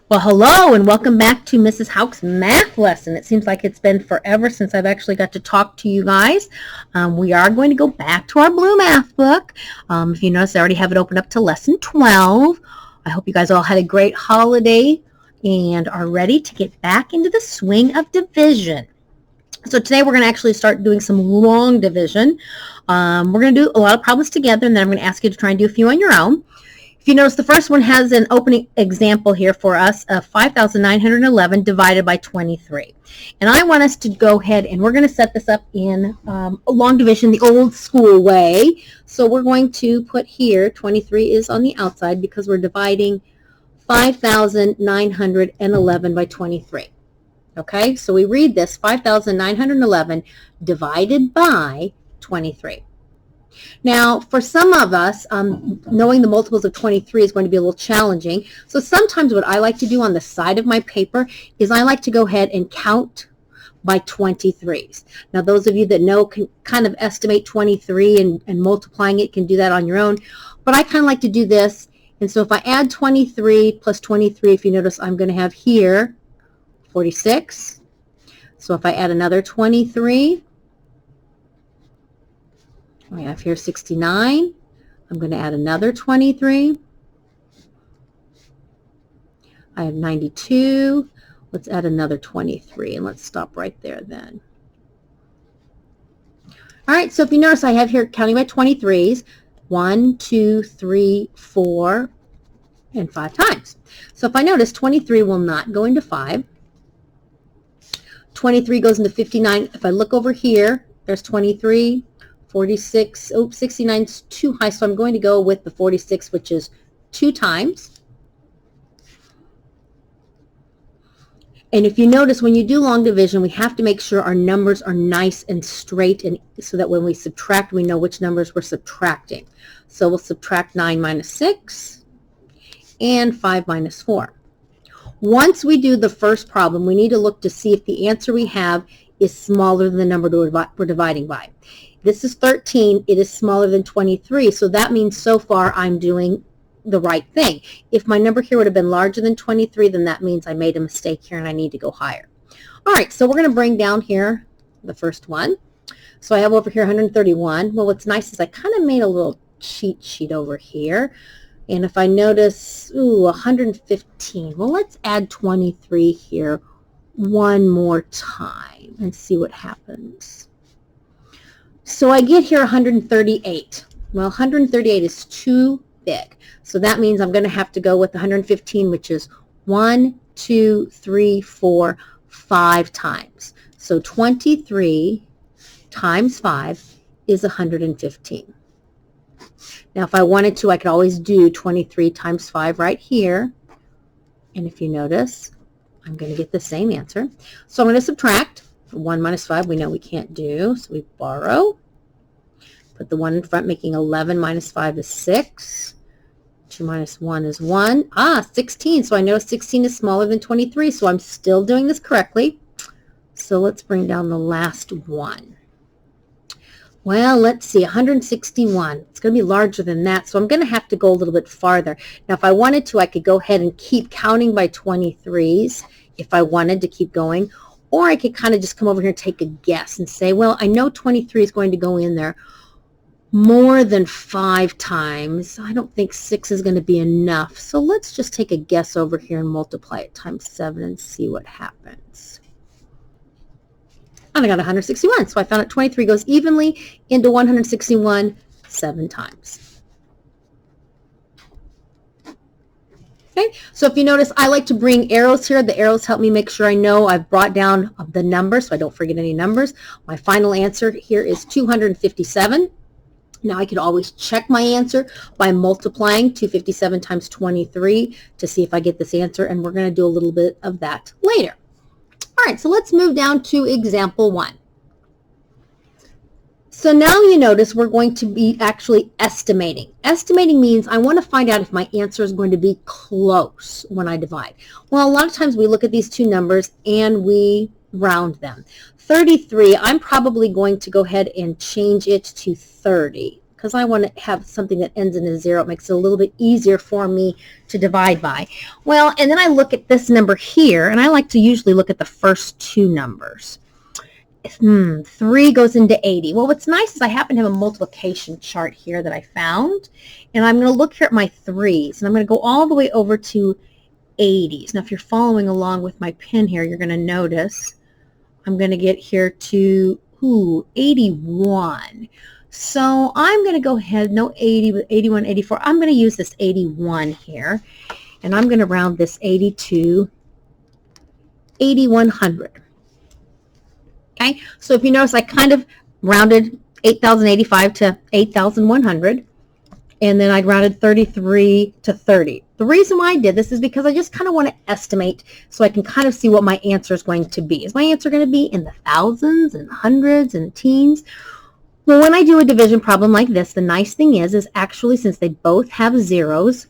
Well, hello and welcome back to Mrs. Houck's math lesson. It seems like it's been forever since I've actually got to talk to you guys. We are going to go back to our blue math book. If you notice, I already have it opened up to lesson 12. I hope you guys all had a great holiday and are ready to get back into the swing of division. So today we're going to actually start doing some long division. We're going to do a lot of problems together, and then I'm going to ask you to try and do a few on your own. If you notice, the first one has an opening example here for us of 5,911 divided by 23. And I want us to go ahead and we're going to set this up in a long division the old school way. So we're going to put here 23 is on the outside because we're dividing 5,911 by 23. Okay, so we read this 5,911 divided by 23. Now, for some of us, knowing the multiples of 23 is going to be a little challenging. So sometimes what I like to do on the side of my paper is I like to go ahead and count by 23s. Now, those of you that know can kind of estimate 23 and multiplying it can do that on your own. But I kind of like to do this. And so if I add 23 plus 23, if you notice, I'm going to have here 46. So if I add another 23, I have here 69. I'm going to add another 23. I have 92. Let's add another 23, and let's stop right there then. All right, so if you notice, I have here counting by 23s, 1, 2, 3, 4, and 5 times. So if I notice, 23 will not go into 5. 23 goes into 59. If I look over here, there's 23. 46, 69 is too high, so I'm going to go with the 46, which is 2 times. And if you notice, when you do long division, we have to make sure our numbers are nice and straight, and so that when we subtract, we know which numbers we're subtracting. So we'll subtract 9 minus 6 and 5 minus 4. Once we do the first problem, we need to look to see if the answer we have is smaller than the number we're dividing by. This is 13. It is smaller than 23, so that means so far I'm doing the right thing. If my number here would have been larger than 23, then that means I made a mistake here and I need to go higher. All right, so we're going to bring down here the first one. So I have over here 131. Well, what's nice is I kind of made a little cheat sheet over here. And if I notice, 115. Well, let's add 23 here one more time and see what happens. So I get here 138. Well, 138 is too big. So that means I'm going to have to go with 115, which is 1, 2, 3, 4, 5 times. So 23 times 5 is 115. Now, if I wanted to, I could always do 23 times 5 right here. And if you notice, I'm going to get the same answer. So I'm going to subtract. 1 minus 5 we know we can't do, so we borrow. Put the 1 in front, making 11 minus 5 is 6. 2 minus 1 is 1. 16. So I know 16 is smaller than 23, so I'm still doing this correctly. So let's bring down the last one. Well, let's see, 161. It's going to be larger than that, so I'm going to have to go a little bit farther. Now, if I wanted to, I could go ahead and keep counting by 23s if I wanted to keep going. Or I could kind of just come over here and take a guess and say, well, I know 23 is going to go in there more than 5 times. I don't think 6 is going to be enough. So let's just take a guess over here and multiply it times 7 and see what happens. And I got 161. So I found out 23 goes evenly into 161 7 times. Okay, so if you notice, I like to bring arrows here. The arrows help me make sure I know I've brought down the numbers so I don't forget any numbers. My final answer here is 257. Now I could always check my answer by multiplying 257 times 23 to see if I get this answer, and we're going to do a little bit of that later. All right, so let's move down to example 1. So now you notice we're going to be actually estimating. Estimating means I want to find out if my answer is going to be close when I divide. Well, a lot of times we look at these two numbers and we round them. 33, I'm probably going to go ahead and change it to 30. because I want to have something that ends in a 0. It makes it a little bit easier for me to divide by. Well, and then I look at this number here, and I like to usually look at the first two numbers. 3 goes into 80. Well, what's nice is I happen to have a multiplication chart here that I found, and I'm going to look here at my 3's, and I'm going to go all the way over to 80s. Now, if you're following along with my pen here, you're going to notice I'm going to get here to 81. So I'm going to go ahead, no 80, but 81, 84. I'm going to use this 81 here, and I'm going to round this 80 to 8100. Okay, so if you notice, I kind of rounded 8,085 to 8,100, and then I rounded 33 to 30. The reason why I did this is because I just kind of want to estimate so I can kind of see what my answer is going to be. Is my answer going to be in the thousands and hundreds and teens? Well, when I do a division problem like this, the nice thing is actually since they both have zeros,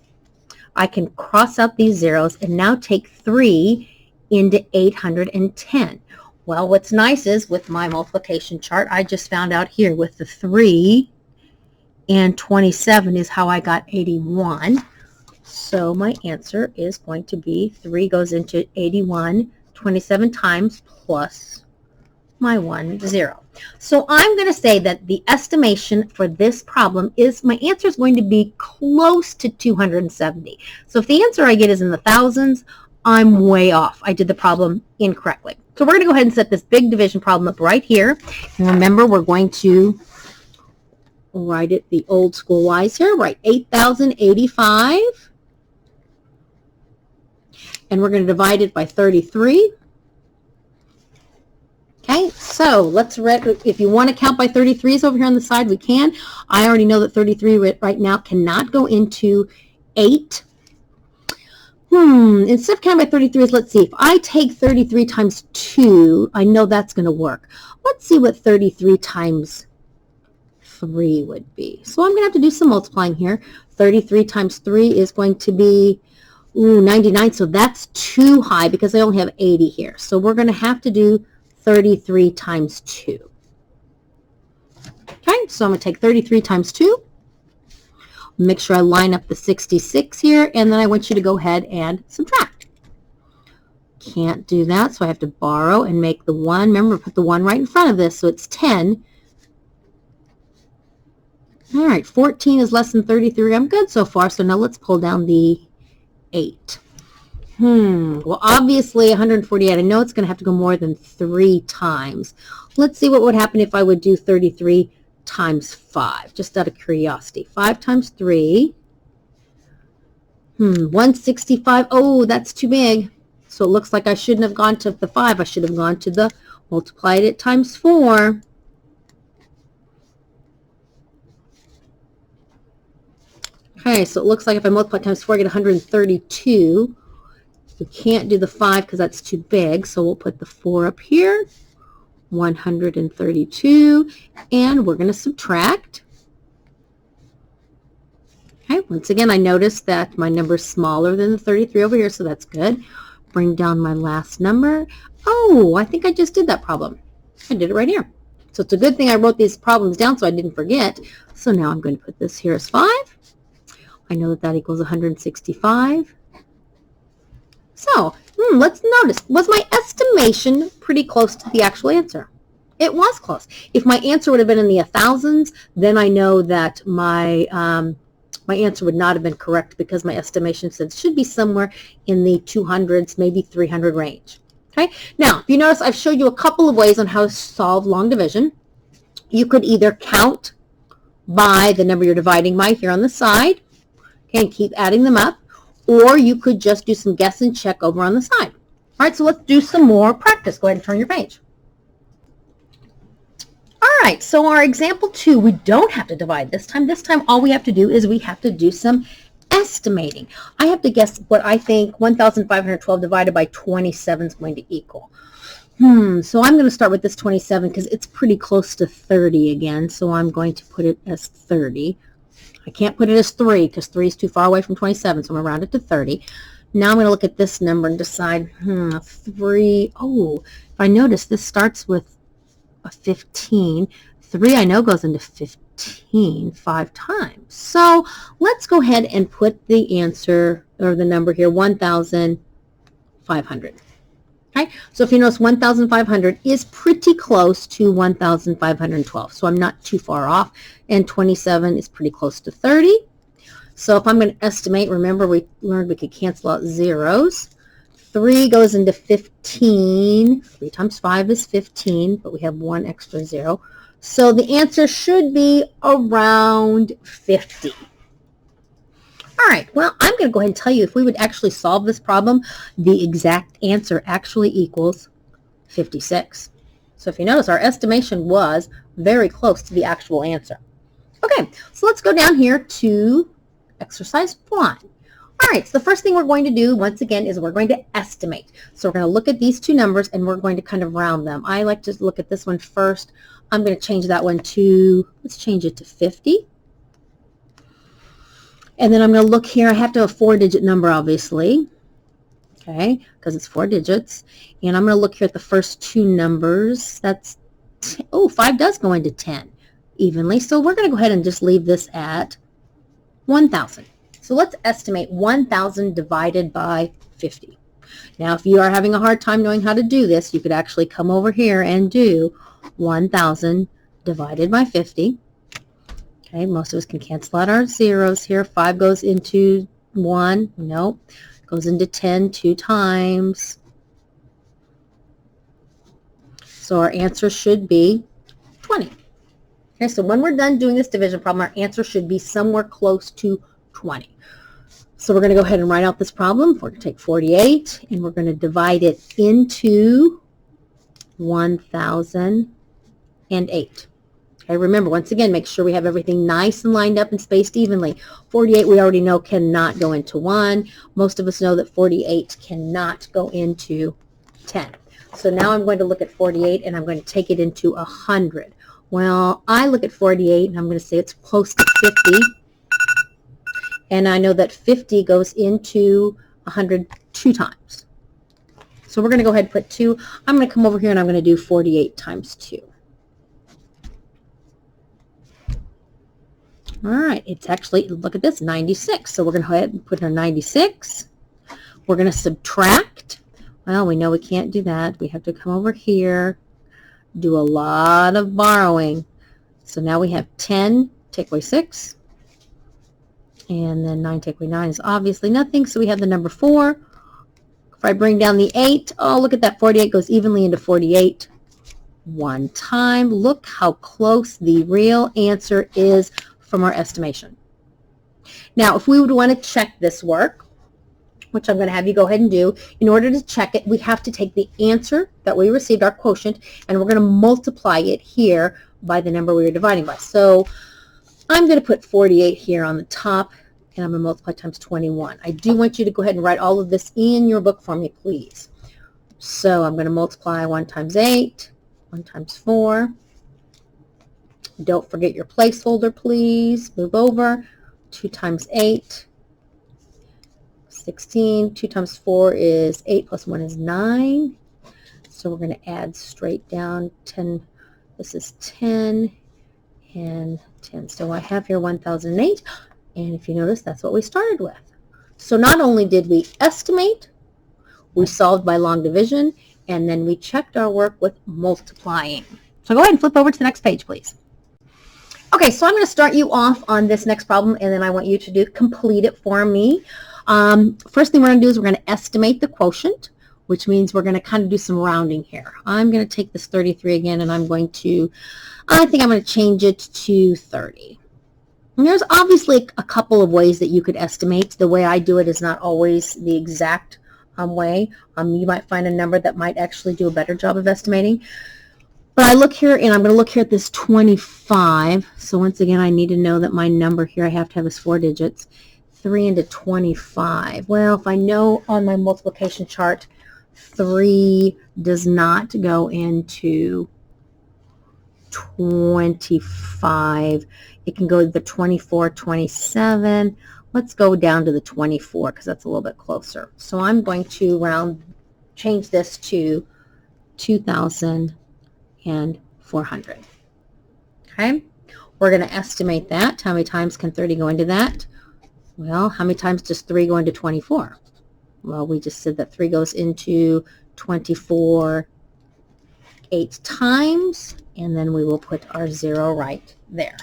I can cross out these zeros and now take 3 into 810. Well, what's nice is with my multiplication chart, I just found out here with the 3 and 27 is how I got 81. So my answer is going to be 3 goes into 81 27 times plus my 1 0. So I'm going to say that the estimation for this problem is my answer is going to be close to 270. So if the answer I get is in the thousands, I'm way off. I did the problem incorrectly. So we're going to go ahead and set this big division problem up right here. And remember, we're going to write it the old school wise here. Write 8,085. And we're going to divide it by 33. Okay, so let's read. If you want to count by 33s over here on the side, we can. I already know that 33 right now cannot go into 8. Instead of counting by 33s, let's see. If I take 33 times 2, I know that's going to work. Let's see what 33 times 3 would be. So I'm going to have to do some multiplying here. 33 times 3 is going to be 99. So that's too high because I only have 80 here. So we're going to have to do 33 times 2. Okay, so I'm going to take 33 times 2. Make sure I line up the 66 here, and then I want you to go ahead and subtract. Can't do that, so I have to borrow and make the 1. Remember, put the 1 right in front of this, so it's 10. All right, 14 is less than 33. I'm good so far, so now let's pull down the 8. Well, obviously 148, I know it's going to have to go more than 3 times. Let's see what would happen if I would do 33 times 5, just out of curiosity. 5 times 3, 165. Oh, that's too big. So it looks like I shouldn't have gone to the 5. I should have gone to the multiplied it times 4. Okay, so it looks like if I multiply times 4, I get 132. We can't do the 5 because that's too big, so we'll put the 4 up here. 132, and we're going to subtract. Okay, once again, I noticed that my number is smaller than the 33 over here, so that's good. Bring down my last number. Oh, I think I just did that problem. I did it right here. So it's a good thing I wrote these problems down so I didn't forget. So now I'm going to put this here as 5. I know that that equals 165. So, let's notice, was my estimation pretty close to the actual answer? It was close. If my answer would have been in the thousands, then I know that my answer would not have been correct because my estimation said it should be somewhere in the 200s, maybe 300 range. Okay. Now, if you notice, I've showed you a couple of ways on how to solve long division. You could either count by the number you're dividing by here on the side, okay, and keep adding them up. Or you could just do some guess and check over on the side. All right, so let's do some more practice. Go ahead and turn your page. All right, so our example 2, we don't have to divide this time. This time, all we have to do is we have to do some estimating. I have to guess what I think 1,512 divided by 27 is going to equal. So I'm going to start with this 27 because it's pretty close to 30 again, so I'm going to put it as 30. I can't put it as 3 because 3 is too far away from 27, so I'm going to round it to 30. Now I'm going to look at this number and decide, 3, oh, if I notice, this starts with a 15. 3 I know goes into 15 5 times. So let's go ahead and put the answer, or the number here, 1,500. Okay, so if you notice, 1,500 is pretty close to 1,512. So I'm not too far off. And 27 is pretty close to 30. So if I'm going to estimate, remember we learned we could cancel out zeros. 3 goes into 15. 3 times 5 is 15, but we have 1 extra 0. So the answer should be around 50. All right, well, I'm going to go ahead and tell you, if we would actually solve this problem, the exact answer actually equals 56. So if you notice, our estimation was very close to the actual answer. Okay, so let's go down here to exercise 1. All right, so the first thing we're going to do, once again, is we're going to estimate. So we're going to look at these two numbers, and we're going to kind of round them. I like to look at this one first. I'm going to change that one to, let's change it to 50. And then I'm going to look here. I have to have a 4-digit number, obviously, okay, because it's 4 digits. And I'm going to look here at the first two numbers. That's, 5 does go into 10 evenly. So we're going to go ahead and just leave this at 1,000. So let's estimate 1,000 divided by 50. Now, if you are having a hard time knowing how to do this, you could actually come over here and do 1,000 divided by 50. Okay, most of us can cancel out our zeros here. 5 goes into 1. Nope. Goes into 10 2 times. So our answer should be 20. Okay, so when we're done doing this division problem, our answer should be somewhere close to 20. So we're going to go ahead and write out this problem. We're going to take 48, and we're going to divide it into 1,008. Okay, remember, once again, make sure we have everything nice and lined up and spaced evenly. 48 we already know cannot go into 1. Most of us know that 48 cannot go into 10. So now I'm going to look at 48, and I'm going to take it into 100. Well, I look at 48, and I'm going to say it's close to 50. And I know that 50 goes into 100 2 times. So we're going to go ahead and put 2. I'm going to come over here, and I'm going to do 48 times 2. All right, it's actually, look at this, 96. So we're going to go ahead and put our 96. We're going to subtract. Well, we know we can't do that. We have to come over here, do a lot of borrowing. So now we have 10, take away 6. And then 9 take away 9 is obviously nothing. So we have the number 4. If I bring down the 8, oh, look at that, 48 goes evenly into 48 one time. Look how close the real answer is from our estimation. Now, if we would want to check this work, which I'm going to have you go ahead and do, in order to check it, we have to take the answer that we received, our quotient, and we're going to multiply it here by the number we were dividing by. So I'm going to put 48 here on the top, and I'm going to multiply times 21. I do want you to go ahead and write all of this in your book for me, please. So I'm going to multiply 1 times 8, 1 times 4. Don't forget your placeholder, please. Move over. 2 times 8, 16. 2 times 4 is 8 plus 1 is 9. So we're going to add straight down 10. This is 10 and 10. So I have here 1,008. And if you notice, that's what we started with. So not only did we estimate, we solved by long division, and then we checked our work with multiplying. So go ahead and flip over to the next page, please. Okay, so I'm going to start you off on this next problem, and then I want you to complete it for me. First thing we're going to do is we're going to estimate the quotient, which means we're going to kind of do some rounding here. I'm going to take this 33 again, and I think I'm going to change it to 30. And there's obviously a couple of ways that you could estimate. The way I do it is not always the exact way. You might find a number that might actually do a better job of estimating. But I look here, and I'm going to look here at this 25. So once again, I need to know that my number here I have to have is 4 digits. 3 into 25. Well, if I know on my multiplication chart, 3 does not go into 25. It can go to the 24, 27. Let's go down to the 24 because that's a little bit closer. So I'm going to change this to 2,400. Okay, we're going to estimate that. How many times can 30 go into that? Well, how many times does 3 go into 24? Well, we just said that 3 goes into 24 8 times, and then we will put our 0 right there.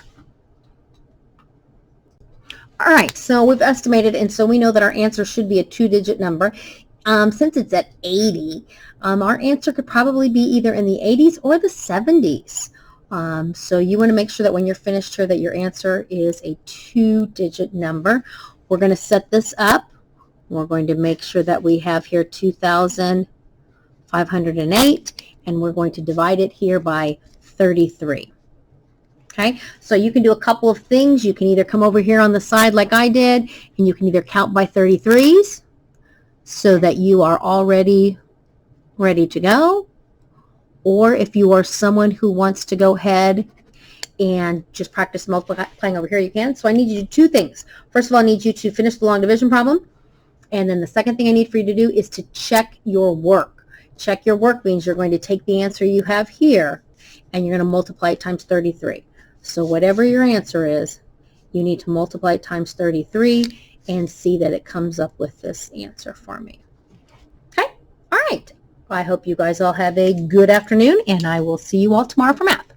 All right, so we've estimated, and so we know that our answer should be a 2-digit number. Since it's at 80, our answer could probably be either in the 80s or the 70s. So you want to make sure that when you're finished here that your answer is a 2-digit number. We're going to set this up. We're going to make sure that we have here 2,508, and we're going to divide it here by 33. Okay, so you can do a couple of things. You can either come over here on the side like I did, and you can either count by 33s so that you are already ready to go. Or if you are someone who wants to go ahead and just practice multiplying over here, you can. So I need you to do 2 things. First of all, I need you to finish the long division problem. And then the second thing I need for you to do is to check your work. Check your work means you're going to take the answer you have here and you're going to multiply it times 33. So whatever your answer is, you need to multiply it times 33 and see that it comes up with this answer for me. Okay? All right. I hope you guys all have a good afternoon, and I will see you all tomorrow for math.